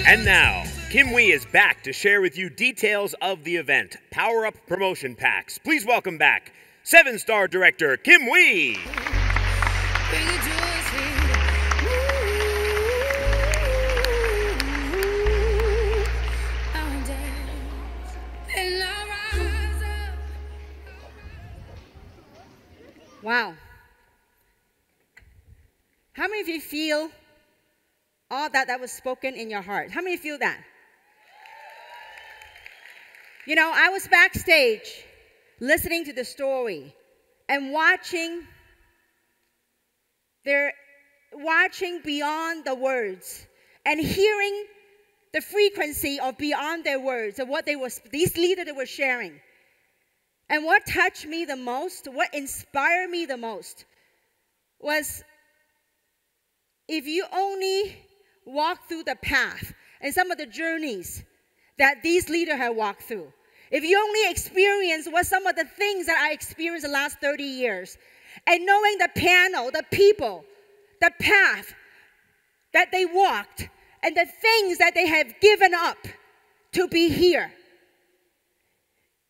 And now, Kim Hui is back to share with you details of the event. Power Up Promotion Packs. Please welcome back 7-star director Kim Hui. Wow. How many of you feel all that was spoken in your heart? How many feel that? You know, I was backstage listening to the story and watching beyond the words and hearing the frequency of beyond their words of what these leaders were sharing. And what touched me the most, what inspired me the most, was if you only walk through the path and some of the journeys that these leaders have walked through, if you only experience what some of the things that I experienced the last 30 years, and knowing the panel, the people, the path that they walked, and the things that they have given up to be here.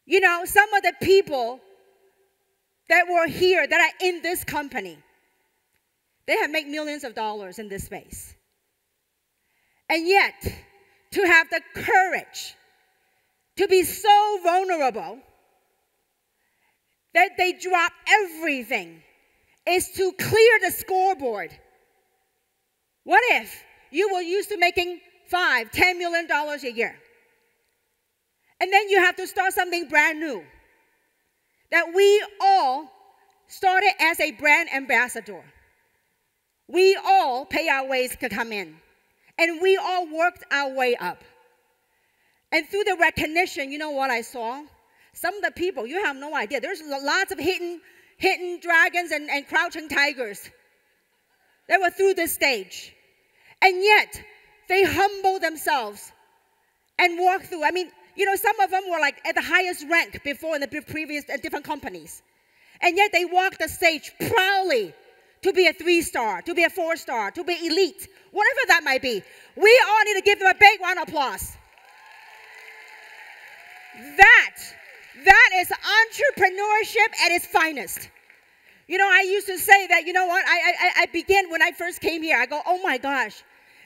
You know, some of the people that were here, that are in this company, they have made millions of dollars in this space. And yet, to have the courage to be so vulnerable that they drop everything is to clear the scoreboard. What if you were used to making $5, $10 million a year? And then you have to start something brand new. That we all started as a brand ambassador. We all pay our ways to come in. And we all worked our way up. And through the recognition, you know what I saw? Some of the people, you have no idea. There's lots of hidden dragons and crouching tigers that were through this stage. And yet, they humbled themselves and walked through. I mean, you know, some of them were like at the highest rank before in the previous different companies. And yet they walked the stage proudly to be a 3-star, to be a 4-star, to be elite, whatever that might be. We all need to give them a big round of applause. That is entrepreneurship at its finest. You know, I used to say that, you know what, I began when I first came here, I go, oh my gosh,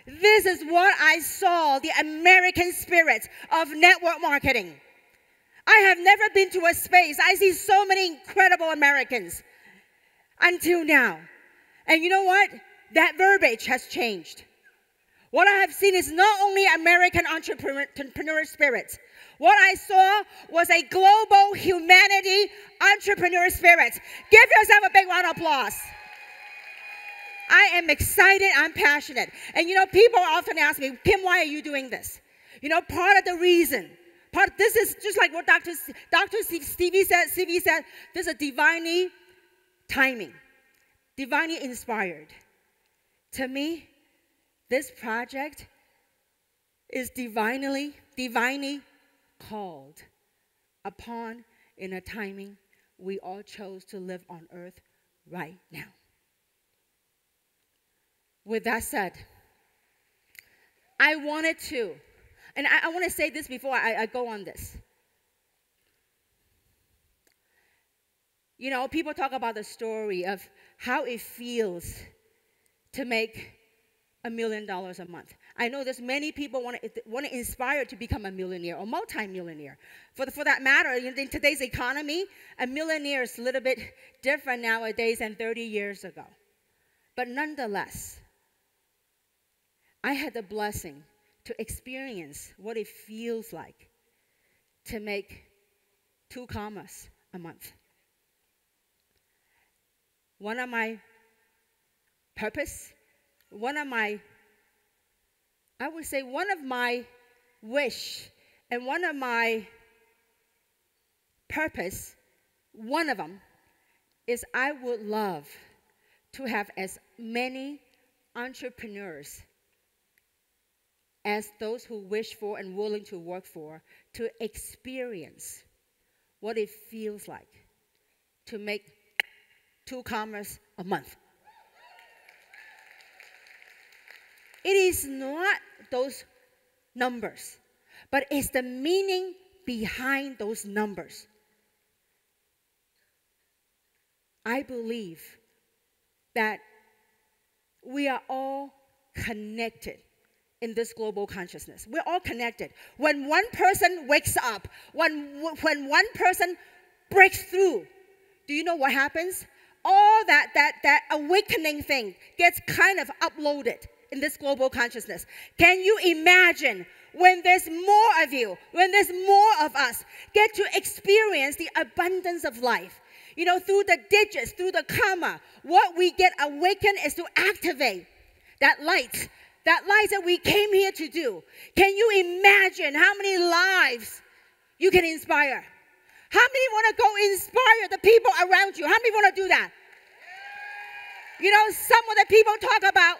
this is what I saw, the American spirit of network marketing. I have never been to a space, I see so many incredible Americans until now. And you know what? That verbiage has changed. What I have seen is not only American entrepreneur spirit. What I saw was a global humanity entrepreneur spirit. Give yourself a big round of applause. I am excited, I'm passionate. And you know, people often ask me, Kim, why are you doing this? You know, part of the reason, this is just like what Dr. Stevie said, this is divinely timing, divinely inspired. To me, this project is divinely called upon in a timing we all chose to live on earth right now. With that said, I wanted to, and I want to say this before I go on this. You know, people talk about the story of how it feels to make $1 million a month. I know there's many people want to inspire to become a millionaire or multi-millionaire. For that matter, in today's economy, a millionaire is a little bit different nowadays than 30 years ago. But nonetheless, I had the blessing to experience what it feels like to make 2 commas a month. One of my purpose, I would say one of my wish and one of my purpose, one of them is I would love to have as many entrepreneurs as those who wish for and willing to work for to experience what it feels like to make 2 commas a month. It is not those numbers, but it's the meaning behind those numbers. I believe that we are all connected in this global consciousness. We're all connected. When one person wakes up, when one person breaks through, do you know what happens? All that awakening thing gets kind of uploaded in this global consciousness. Can you imagine when there's more of you, when there's more of us, get to experience the abundance of life? You know, through the digits, through the comma, what we get awakened is to activate that light that we came here to do. Can you imagine how many lives you can inspire? How many want to go inspire the people around you? How many want to do that? You know, some of the people talk about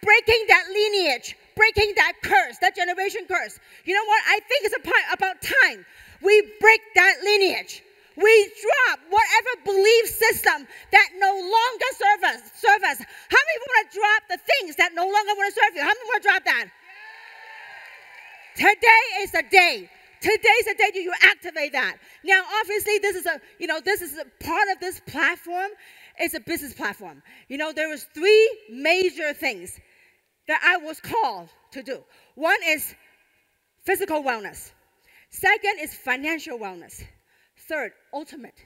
breaking that lineage, breaking that curse, that generation curse. You know what? I think it's about time we break that lineage. We drop whatever belief system that no longer serve us. How many want to drop the things that no longer want to serve you? How many want to drop that? Today is the day. Today's the day that you activate that. Now, obviously, this is a part of this platform. It's a business platform. You know, there was 3 major things that I was called to do. One is physical wellness. Second is financial wellness. Third, ultimate.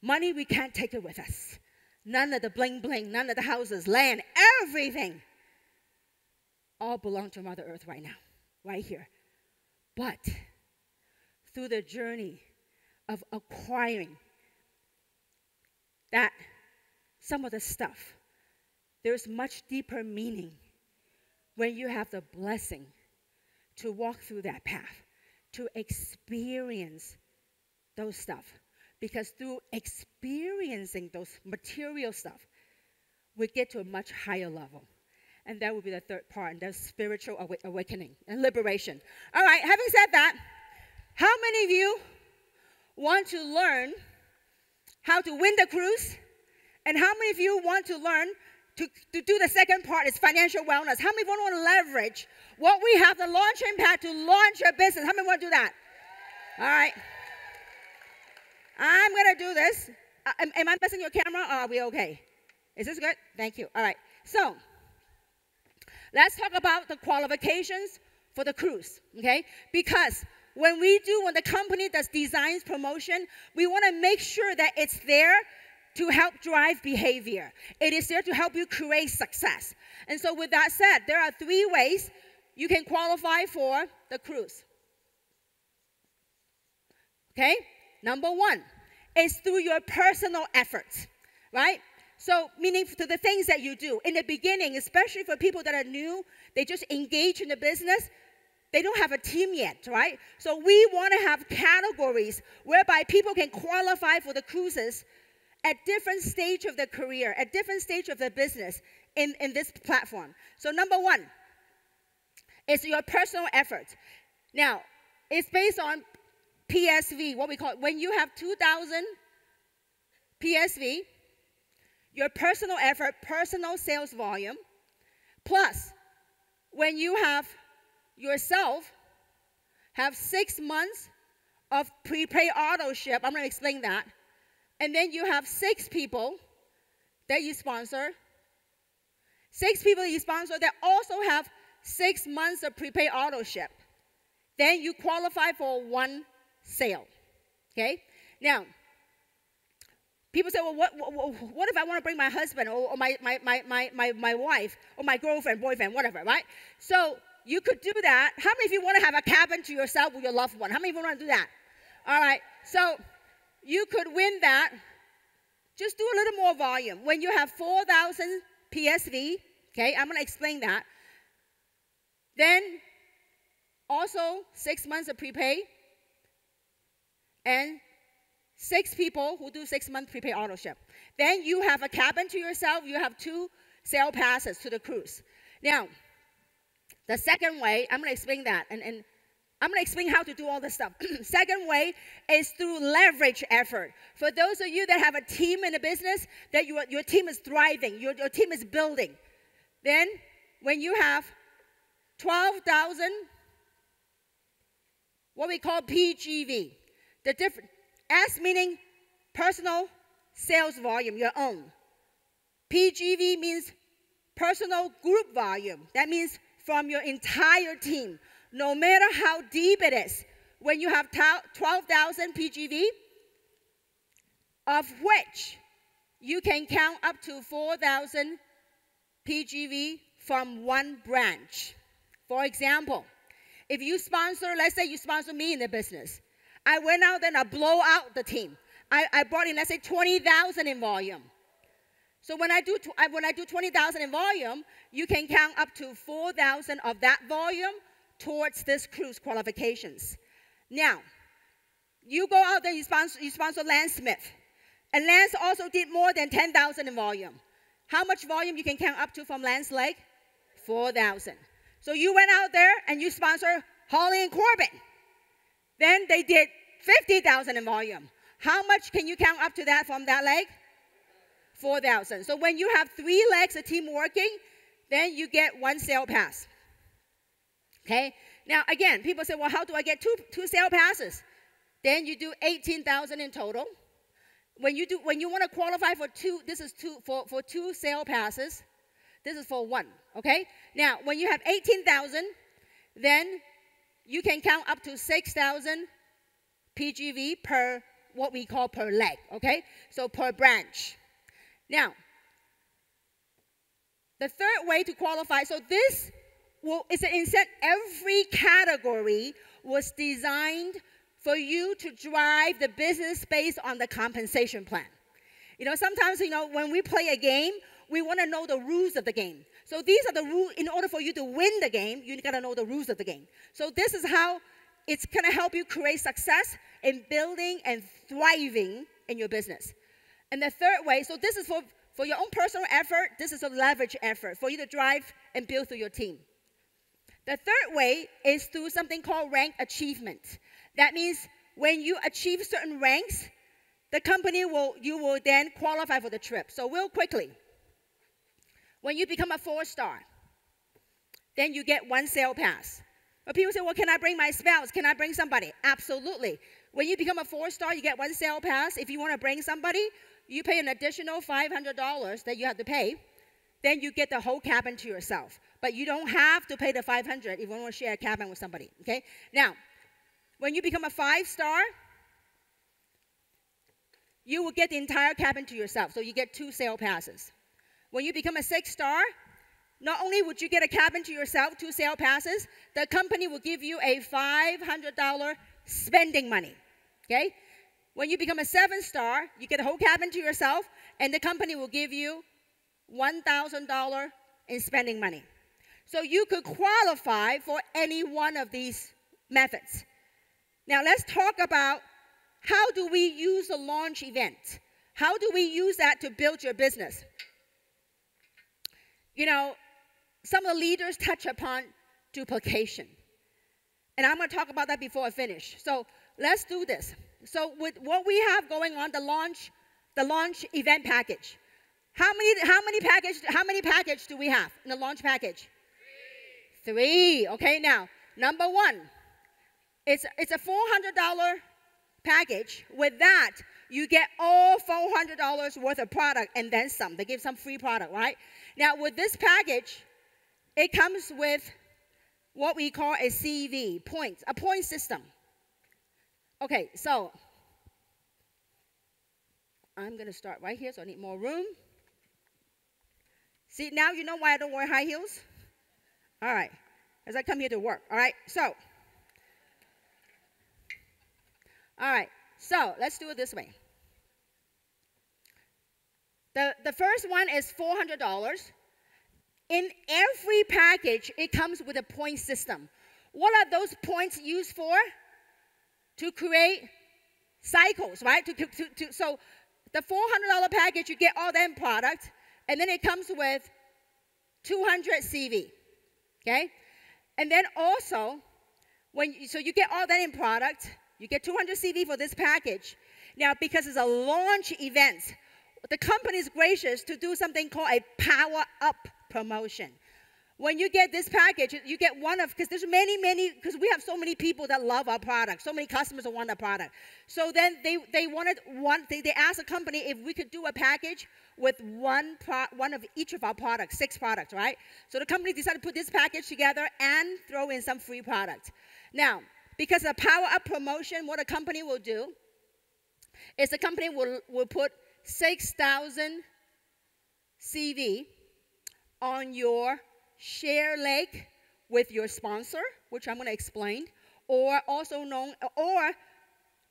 Money, we can't take it with us. None of the bling bling, none of the houses, land, everything. All belong to Mother Earth right now, right here. But through the journey of acquiring that, some of the stuff, there's much deeper meaning when you have the blessing to walk through that path, to experience those stuff. Because through experiencing those material stuff, we get to a much higher level. And that will be the third part, and that's spiritual awakening and liberation. All right, having said that, how many of you want to learn how to win the cruise? And how many of you want to learn to do the second part, is financial wellness? How many of you want to leverage what we have, the launching pad, to launch your business? How many want to do that? All right. I'm going to do this. Am I messing your camera, or are we okay? Is this good? Thank you. All right. So let's talk about the qualifications for the cruise, okay? Because when the company does designs promotion, we want to make sure that it's there to help drive behavior. It is there to help you create success. And so with that said, there are 3 ways you can qualify for the cruise. Okay? Number 1 is through your personal efforts, right? So meaning to the things that you do. In the beginning, especially for people that are new, they just engage in the business, they don't have a team yet, right? So we want to have categories whereby people can qualify for the cruises at different stage of their career, at different stage of their business in this platform. So number 1 is your personal effort. Now, it's based on PSV, what we call it. When you have 2,000 PSV, your personal effort, personal sales volume, plus when you have yourself have 6 months of prepaid auto ship, I'm going to explain that, and then you have 6 people that you sponsor, 6 people that you sponsor that also have 6 months of prepaid auto ship, then you qualify for 1 sale, okay? Now, people say, well, what if I want to bring my husband or my wife or my girlfriend, boyfriend, whatever, right? So you could do that. How many of you want to have a cabin to yourself with your loved one? How many of you want to do that? All right, so you could win that. Just do a little more volume. When you have 4,000 PSV, okay, I'm going to explain that. Then also 6 months of prepay, and 6 people who do 6-month prepaid auto ship. Then you have a cabin to yourself. You have 2 sale passes to the cruise. Now, the second way, I'm going to explain that, and I'm going to explain how to do all this stuff. Second way is through leverage effort. For those of you that have a team in a business, that your team is thriving, your team is building. Then when you have 12,000 what we call PGV. S meaning personal sales volume, your own. PGV means personal group volume. That means from your entire team, no matter how deep it is. When you have 12,000 PGV, of which you can count up to 4,000 PGV from one branch. For example, if you sponsor, let's say you sponsor me in the business. I went out and I blow out the team. I brought in, let's say, 20,000 in volume. So when I do 20,000 in volume, you can count up to 4,000 of that volume towards this cruise qualifications. Now, you go out there, you sponsor Lance Smith. And Lance also did more than 10,000 in volume. How much volume you can count up to from Lance's leg? 4,000. So you went out there and you sponsor Holly and Corbin. Then they did 50,000 in volume. How much can you count up to that from that leg? 4,000. So when you have 3 legs, a team working, then you get 1 sale pass. Okay? Now again, people say, well, how do I get two sale passes? Then you do 18,000 in total. When you want to qualify for 2, this is for 2 sale passes. This is for 1. Okay? Now when you have 18,000, then you can count up to 6,000 PGV per what we call per leg. Okay? So per branch. Now, the third way to qualify, so this is an incentive. Every category was designed for you to drive the business based on the compensation plan. You know, sometimes, you know, when we play a game, we want to know the rules of the game. So these are the rules. In order for you to win the game, you got to know the rules of the game. So this is how it's going to help you create success in building and thriving in your business. And the third way, so this is for your own personal effort. This is a leverage effort for you to drive and build through your team. The third way is through something called rank achievement. That means when you achieve certain ranks, the company you will then qualify for the trip. So real quickly, when you become a 4-star, then you get 1 sale pass. But people say, well, can I bring my spouse? Can I bring somebody? Absolutely. When you become a 4-star, you get 1 sale pass. If you want to bring somebody, you pay an additional $500 that you have to pay. Then you get the whole cabin to yourself. But you don't have to pay the $500 if you want to share a cabin with somebody. Okay? Now, when you become a 5-star, you will get the entire cabin to yourself. So you get 2 sale passes. When you become a 6-star, not only would you get a cabin to yourself, 2 sale passes, the company will give you a $500 spending money. Okay? When you become a 7-star, you get a whole cabin to yourself, and the company will give you $1,000 in spending money. So you could qualify for any one of these methods. Now let's talk about how do we use a launch event? How do we use that to build your business? You know, some of the leaders touch upon duplication. And I'm going to talk about that before I finish. So let's do this. So with what we have going on, the launch event package. How many package do we have in the launch package? 3. Okay, now, number 1, it's a $400 package. With that, you get all $400 worth of product and then some. They give some free product, right? Now, with this package, it comes with what we call a CV, points, a point system. Okay, so I'm going to start right here, so I need more room. See, now you know why I don't wear high heels? All right, as I come here to work. All right, so let's do it this way. The first one is $400. In every package, it comes with a point system. What are those points used for? To create cycles, right? So the $400 package, you get all that product, and then it comes with 200 CV, okay? And then also, so you get all that in product, you get 200 CV for this package. Now, because it's a launch event, the company is gracious to do something called a power-up promotion. When you get this package, you get one of, because there's many, because we have so many people that love our product, so many customers that want our product. So then they asked the company if we could do a package with one of each of our products, 6 products, right? So the company decided to put this package together and throw in some free products. Now, because of the Power Up promotion, what a company will do is the company will put 6,000 CV on your share leg with your sponsor, which I'm going to explain, or also known, or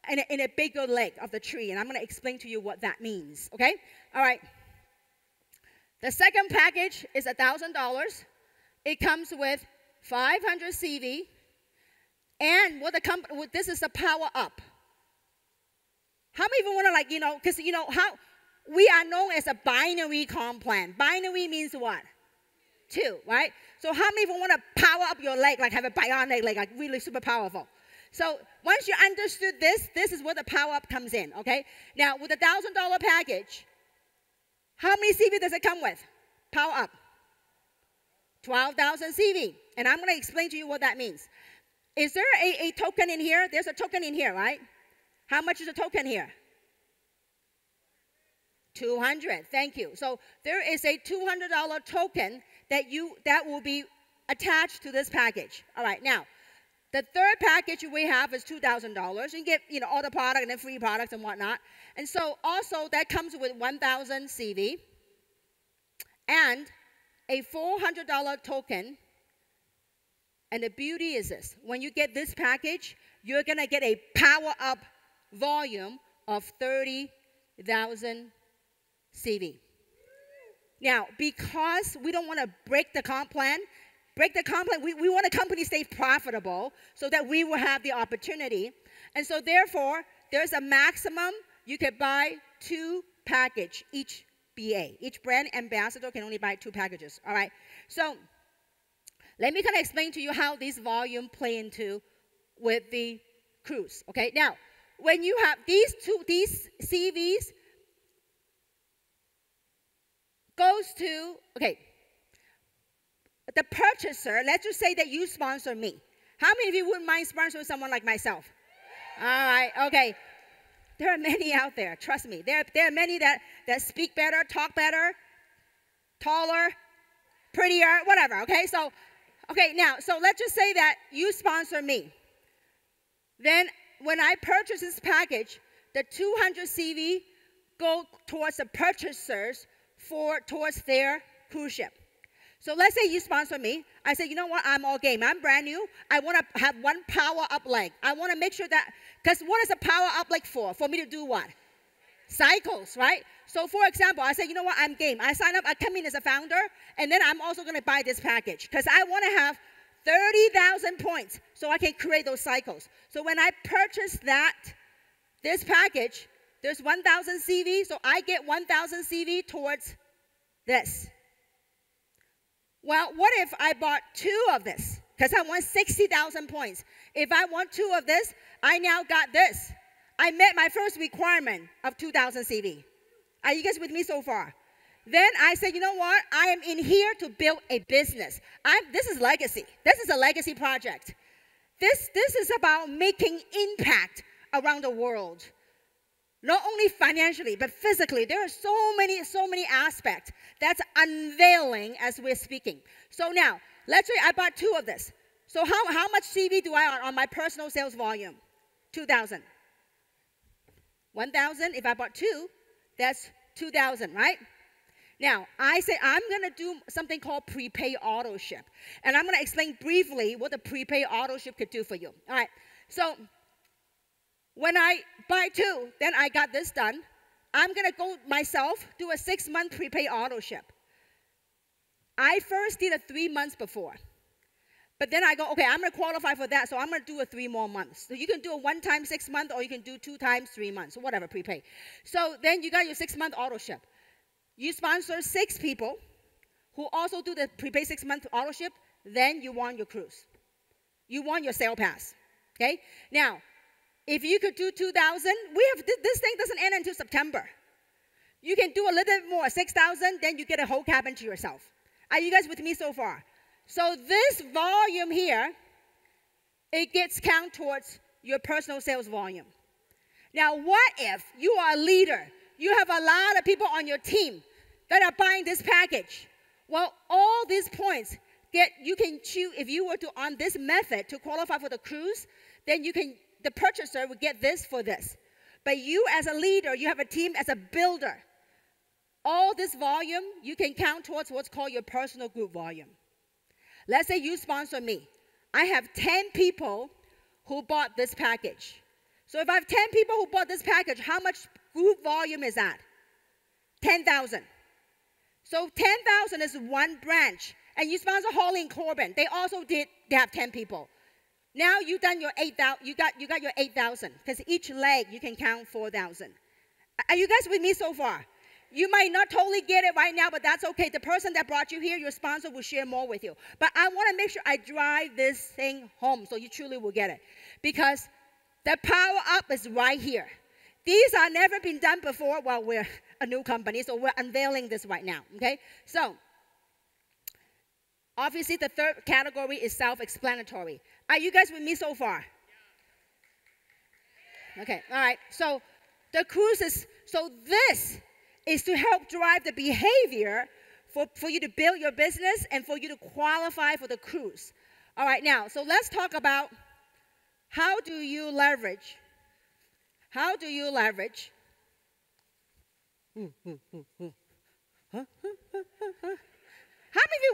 in a bigger leg of the tree, and I'm going to explain to you what that means, okay? All right. The second package is $1,000. It comes with 500 CV, and this is the Power Up. How many people want to, like, because how we are known as a binary comp plan. Binary means what? 2, right? So how many people want to power up your leg, like have a bionic leg, like really super powerful? So once you understood this is where the Power Up comes in, okay? Now, with a $1,000 package, how many CV does it come with? Power Up. 12,000 CV. And I'm going to explain to you what that means. Is there a token in here? There's a token in here, right? How much is a token here? 200. Thank you. So there is a $200 token that will be attached to this package. All right. Now, the third package we have is $2,000. You get all the product and then free products and whatnot. And so also that comes with 1,000 CV and a $400 token. And the beauty is this: when you get this package, you're gonna get a Power Up volume of 30,000 CV. Now, because we don't want to break the comp plan, we want a company to stay profitable so that we will have the opportunity. And so therefore, there's a maximum. You can buy 2 packages, each BA. Each brand ambassador can only buy 2 packages, all right? So let me kind of explain to you how these volume play into with the cruise, okay? Now, when you have these CVs goes to, okay, the purchaser, let's just say that you sponsor me. How many of you wouldn't mind sponsoring someone like myself? All right, okay. There are many out there, trust me. There are many that speak better, talk better, taller, prettier, whatever, okay? So, okay, now, so let's just say that you sponsor me. Then when I purchase this package, the 200 CV go towards the purchasers towards their cruise ship. So let's say you sponsor me. I say, you know what, I'm all game. I'm brand new. I want to have one Power Up leg. I want to make sure that, because what is a Power Up leg for? For me to do what? Cycles, right? So for example, I say, you know what, I'm game. I sign up, I come in as a founder, and then I'm also going to buy this package because I want to have 30,000 points so I can create those cycles. So when I purchase this package, there's 1,000 CV, so I get 1,000 CV towards this. Well, what if I bought 2 of this? Because I want 60,000 points. If I want 2 of this, I now got this. I met my first requirement of 2,000 CV. Are you guys with me so far? Then I said, you know what? I am in here to build a business. This is legacy. This is a legacy project. This is about making impact around the world. Not only financially, but physically. There are so many aspects that's unveiling as we're speaking. So now, let's say I bought 2 of this. So how much CV do I on my personal sales volume? 2,000. 1,000, if I bought 2, that's 2,000, right? Now, I say I'm going to do something called prepay auto ship. And I'm going to explain briefly what the prepay auto ship could do for you. All right, so when I buy 2, then I got this done. I'm going to go myself, do a 6-month prepay auto ship. I first did it 3 months before. But then I go, okay, I'm going to qualify for that, so I'm going to do it 3 more months. So you can do a 1-time 6 month, or you can do 2 times 3 months, or whatever, prepay. So then you got your 6-month auto ship. You sponsor 6 people who also do the prepay 6-month auto ship, then you want your cruise. You want your sale pass, okay? Now, if you could do 2,000, this thing doesn't end until September. You can do a little bit more, 6,000, then you get a whole cabin to yourself. Are you guys with me so far? So this volume here, it gets counted towards your personal sales volume. Now, what if you are a leader? You have a lot of people on your team that are buying this package. Well, all these points you can choose. If you were to on this method to qualify for the cruise, then the purchaser would get this for this. But you as a leader, you have a team as a builder. All this volume, you can count towards what's called your personal group volume. Let's say you sponsor me. I have 10 people who bought this package. So if I have 10 people who bought this package, how much group volume is that? 10,000. So 10,000 is one branch. And you sponsor Holly and Corbin. They have 10 people. Now you've done your 8,000, you got your 8,000, because each leg you can count 4,000. Are you guys with me so far? You might not totally get it right now, but that's okay. The person that brought you here, your sponsor, will share more with you. But I want to make sure I drive this thing home so you truly will get it. Because the power up is right here. These are never been done before. Well, we're a new company, so we're unveiling this right now, okay? So, obviously, the third category is self-explanatory. Are you guys with me so far? Okay, all right. So the cruise this is to help drive the behavior for you to build your business and for you to qualify for the cruise. All right, now, so let's talk about how do you leverage? How many of you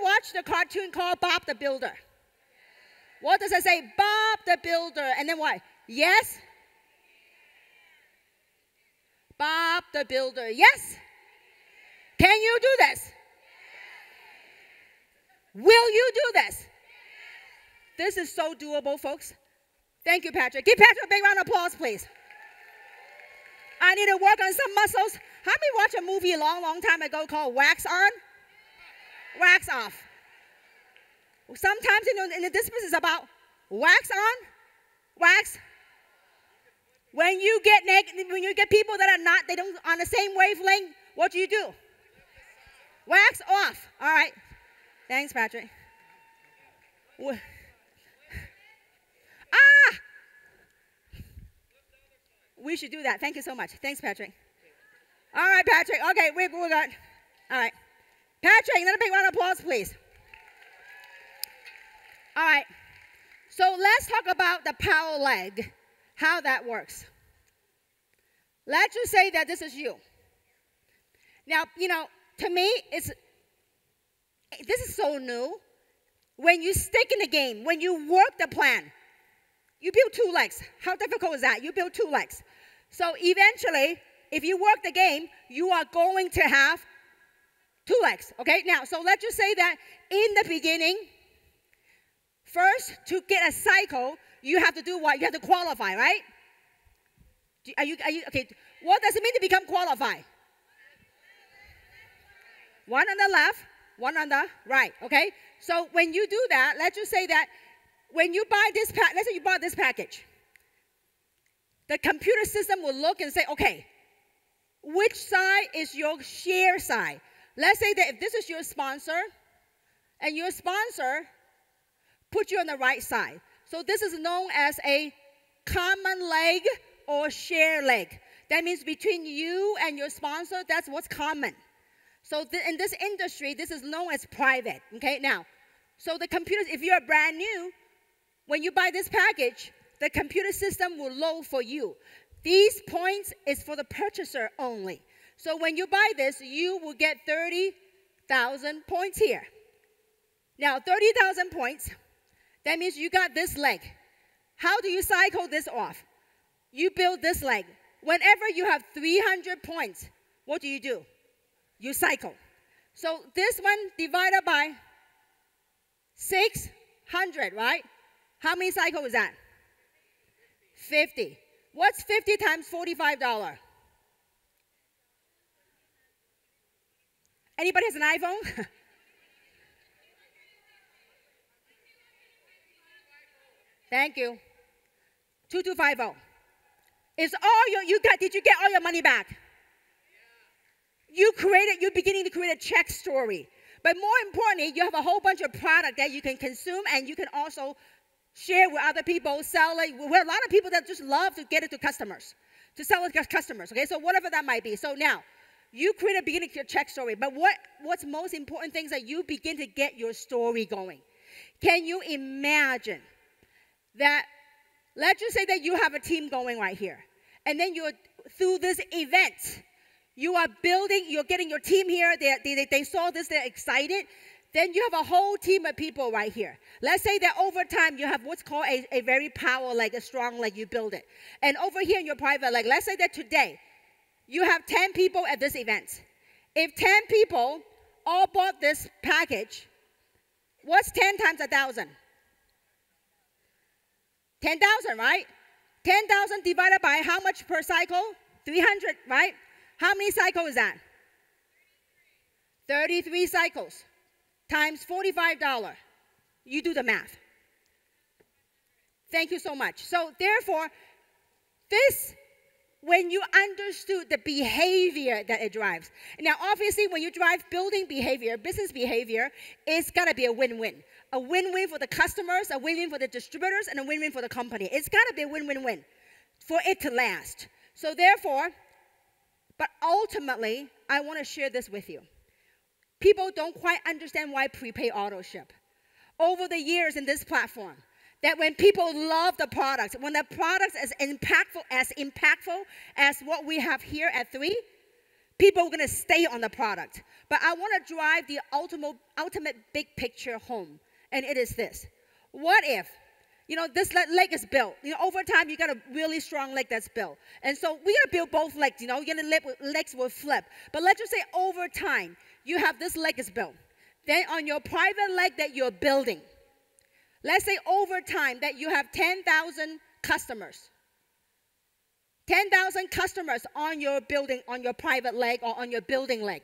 watched the cartoon called Bob the Builder? What does it say? Bob the Builder. And then what? Yes? Bob the Builder. Yes? Can you do this? Will you do this? This is so doable, folks. Thank you, Patrick. Give Patrick a big round of applause, please. I need to work on some muscles. How many watched a movie a long, long time ago called Wax On? Wax Off. Sometimes, this business is about wax on, wax. When you get people that are not, they don't on the same wavelength, what do? Wax off. All right. Thanks, Patrick. We should do that. Thank you so much. Thanks, Patrick. All right, Patrick. Okay, we're good. All right. Patrick, another big round of applause, please. All right. So let's talk about the power leg, how that works. Let's just say that this is you. Now, to me, this is so new. When you stick in the game, when you work the plan, you build 2 legs. How difficult is that? You build 2 legs. So eventually, if you work the game, you are going to have 2 legs, okay? Now, so let's just say that in the beginning, first, to get a cycle, you have to do what? You have to qualify, right? Are you okay? What does it mean to become qualified? 1 on the left, 1 on the right, okay? So when you do that, let's just say that when you buy this let's say you bought this package. The computer system will look and say, okay, which side is your share side? Let's say that if this is your sponsor, and your sponsor put you on the right side. So this is known as a common leg or share leg. That means between you and your sponsor, that's what's common. So in this industry, this is known as private, okay? Now, so the computers, if you're brand new, when you buy this package, the computer system will load for you. These points is for the purchaser only. So when you buy this, you will get 30,000 points here. Now, 30,000 points, that means you got this leg. How do you cycle this off? You build this leg. Whenever you have 300 points, what do? You cycle. So this one divided by 600, right? How many cycles is that? 50. What's 50 times $45? Anybody has an iPhone? Thank you. 2250. Is all did you get all your money back? You're beginning to create a check story. But more importantly, you have a whole bunch of product that you can consume and you can also share with other people, sell it. We're a lot of people that just love to get it to customers, to sell it to customers, okay? So whatever that might be. So now, you create a beginning to your check story, but what's most important thing is that you begin to get your story going. Can you imagine that, let's just say that you have a team going right here, and then you're, through this event, you are building, you're getting your team here, they saw this, they're excited. Then you have a whole team of people right here. Let's say that over time you have what's called a very power leg, a strong leg, you build it. And over here in your private leg, let's say that today you have 10 people at this event. If 10 people all bought this package, what's 10 times 1,000? 10,000, right? 10,000 divided by how much per cycle? 300, right? How many cycles is that? 33 cycles. Times $45. You do the math. Thank you so much. So therefore, this, when you understood the behavior that it drives. Now, obviously, when you drive building behavior, business behavior, it's got to be a win-win. A win-win for the customers, a win-win for the distributors, and a win-win for the company. It's got to be a win-win-win for it to last. So therefore, but ultimately, I want to share this with you. People don't quite understand why prepaid auto ship. Over the years in this platform, that when people love the product, when the product is impactful as what we have here at THREE, people are going to stay on the product. But I want to drive the ultimate big picture home, and it is this. What if, you know, this leg is built. You know, over time, you got a really strong leg that's built. And so we're going to build both legs, you know, legs will flip. But let's just say over time, you have this leg is built. Then on your private leg that you're building, let's say over time that you have 10,000 customers. 10,000 customers on your building, on your private leg or on your building leg.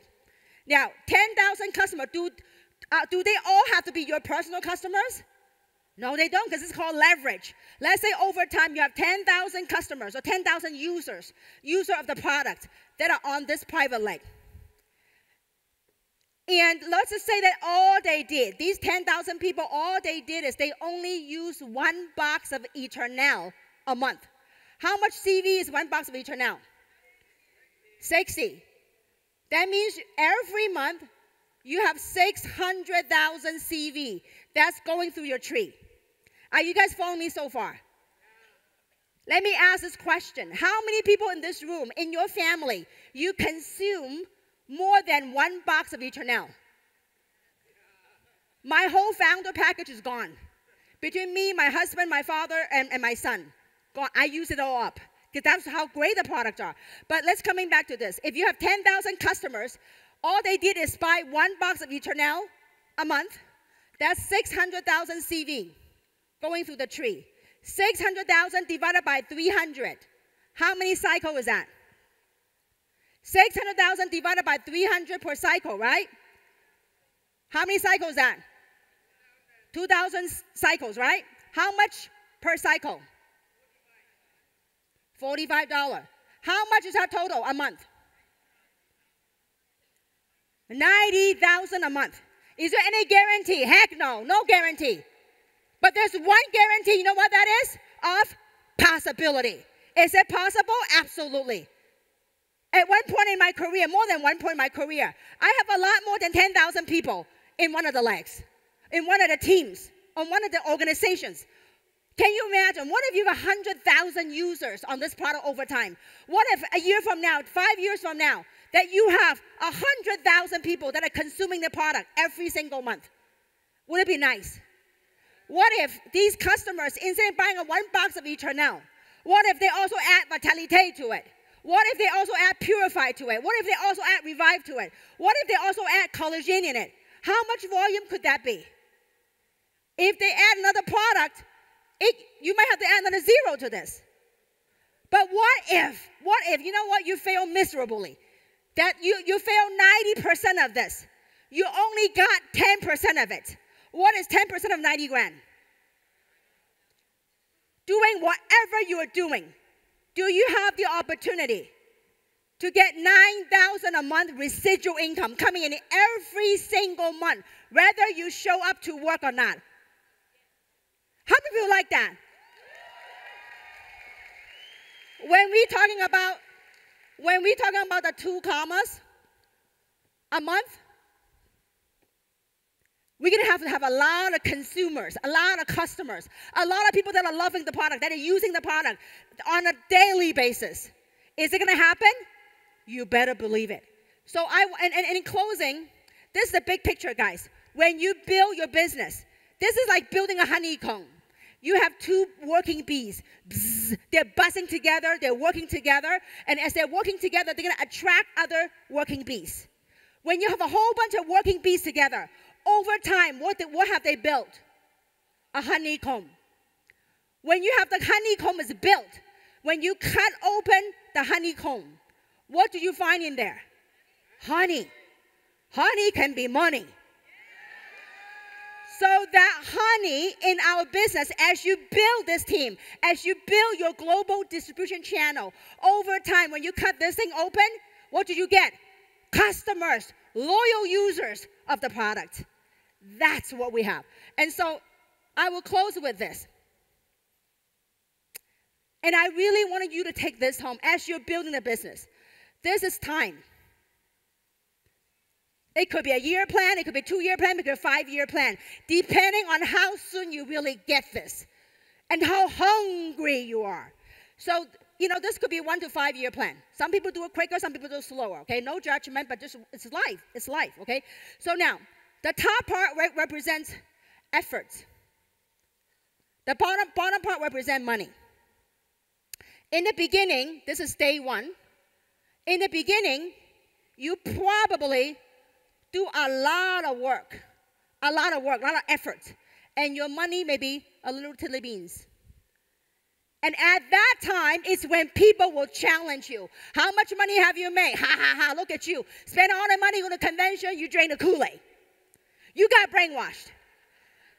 Now, 10,000 customers, do they all have to be your personal customers? No, they don't, because it's called leverage. Let's say over time you have 10,000 customers or 10,000 users of the product that are on this private leg. And let's just say that all they did, these 10,000 people, all they did is they only used one box of Eternal a month. How much CV is one box of Eternal? 60. That means every month you have 600,000 CV that's going through your tree. Are you guys following me so far? Let me ask this question. How many people in this room, in your family, you consume more than one box of Eternal? My whole founder package is gone. Between me, my husband, my father, and my son. Gone. I use it all up. Because that's how great the products are. But let's coming back to this. If you have 10,000 customers, all they did is buy one box of Eternal a month. That's 600,000 CV going through the tree. 600,000 divided by 300. How many cycles is that? 600,000 divided by 300 per cycle, right? How many cycles is that? 2,000 cycles, right? How much per cycle? $45. How much is that total a month? 90,000 a month. Is there any guarantee? Heck no, no guarantee. But there's one guarantee, you know what that is? Of possibility. Is it possible? Absolutely. At one point in my career, more than one point in my career, I have a lot more than 10,000 people in one of the legs, in one of the teams, on one of the organizations. Can you imagine? What if you have 100,000 users on this product over time? What if a year from now, 5 years from now, that you have 100,000 people that are consuming the product every single month? Would it be nice? What if these customers, instead of buying a one box of Eternal, what if they also add Vitalite to it? What if they also add Purify to it? What if they also add Revive to it? What if they also add collagen in it? How much volume could that be? If they add another product, you might have to add another zero to this. But what if, you know what, you fail miserably? That you fail 90% of this. You only got 10% of it. What is 10% of 90 grand? Doing whatever you are doing, do you have the opportunity to get $9,000 a month residual income coming in every single month, whether you show up to work or not. How many people like that? When we're talking about the 2 commas a month, we're going to have a lot of consumers, a lot of customers, a lot of people that are loving the product, that are using the product on a daily basis. Is it going to happen? You better believe it. So and in closing, this is the big picture, guys. When you build your business, this is like building a honeycomb. You have 2 working bees. Bzz, they're buzzing together, they're working together, and as they're working together, they're going to attract other working bees. When you have a whole bunch of working bees together, over time, what have they built? A honeycomb. When you have the honeycomb is built, when you cut open the honeycomb, what do you find in there? Honey. Honey can be money. So that honey in our business, as you build this team, as you build your global distribution channel, over time, when you cut this thing open, what do you get? Customers, loyal users of the product. That's what we have. And so I will close with this. And I really wanted you to take this home as you're building a business. This is time. It could be a year plan, it could be a 2-year plan, it could be a 5-year plan, depending on how soon you really get this and how hungry you are. So, this could be a 1 to 5 year plan. Some people do it quicker, some people do it slower, okay? No judgment, but just, it's life, okay? So now, the top part represents efforts. The bottom part represents money. In the beginning, this is day 1. In the beginning, you probably do a lot of work, a lot of effort, and your money may be a little tiddly beans. And at that time is when people will challenge you. How much money have you made? Ha, ha, ha, look at you. Spend all the money on a convention, you drain the Kool-Aid. You got brainwashed.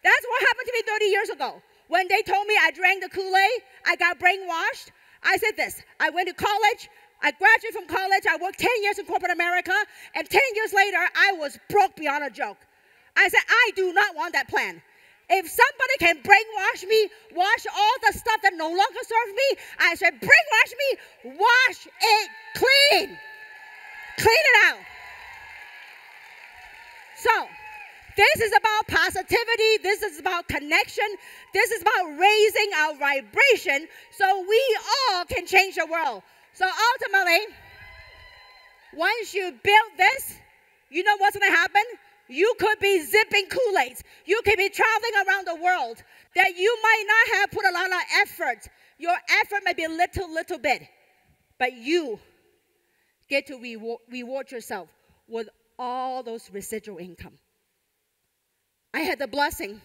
That's what happened to me 30 years ago. When they told me I drank the Kool-Aid, I got brainwashed. I said this, I went to college, I graduated from college, I worked 10 years in corporate America, and 10 years later, I was broke beyond a joke. I said, I do not want that plan. If somebody can brainwash me, wash all the stuff that no longer serves me, I said, brainwash me, wash it clean. Clean it out. So, this is about positivity. This is about connection. This is about raising our vibration so we all can change the world. So ultimately, once you build this, you know what's going to happen? You could be zipping Kool-Aids. You could be traveling around the world that you might not have put a lot of effort. Your effort may be a little bit, but you get to reward yourself with all those residual income. I had the blessing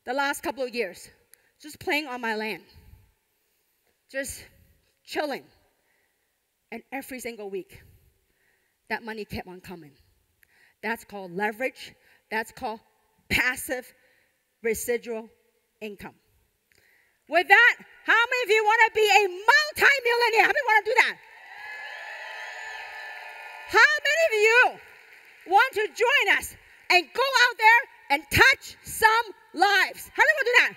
the last couple of years just playing on my land, just chilling. And every single week, that money kept on coming. That's called leverage. That's called passive residual income. With that, how many of you want to be a multi-millionaire? How many want to do that? How many of you want to join us and go out there and touch some lives? How many want to do that?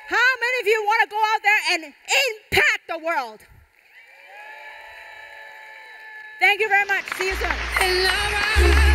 How many of you want to go out there and impact the world? Thank you very much. See you soon.